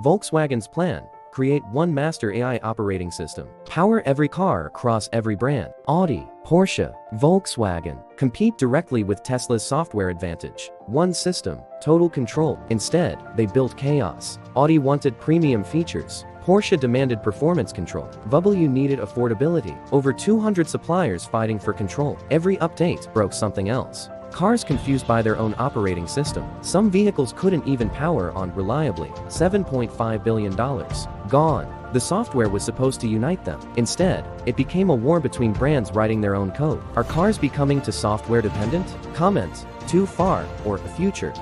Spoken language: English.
Volkswagen's plan: create one master AI operating system. Power every car across every brand. Audi, Porsche, Volkswagen compete directly with Tesla's software advantage. One system, total control. Instead, they built chaos. Audi wanted premium features. Porsche demanded performance control. VW needed affordability. Over 200 suppliers fighting for control. Every update broke something else. Cars confused by their own operating system. Some vehicles couldn't even power on reliably. $7.5 billion. Gone. The software was supposed to unite them. Instead, it became a war between brands writing their own code. Are cars becoming too software dependent? Comment, too far, or the future.